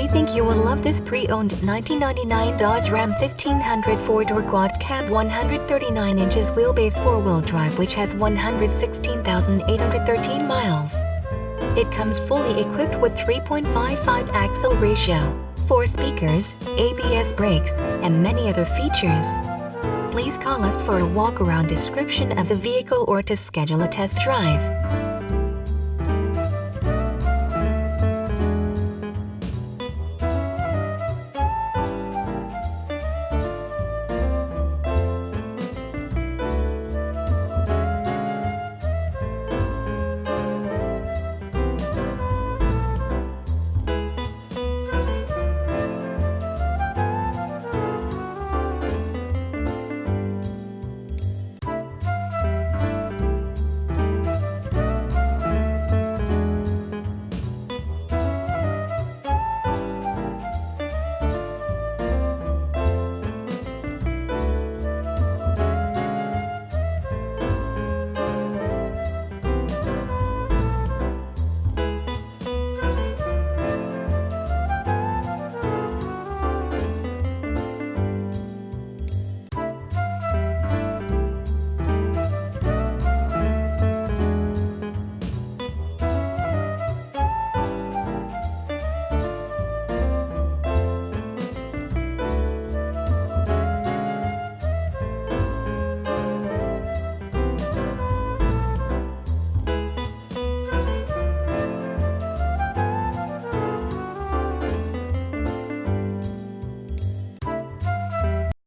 We think you will love this pre-owned 1999 Dodge Ram 1500 4-door quad cab 139 inches wheelbase 4-wheel drive which has 116,813 miles. It comes fully equipped with 3.55 axle ratio, 4 speakers, ABS brakes, and many other features. Please call us for a walk-around description of the vehicle or to schedule a test drive.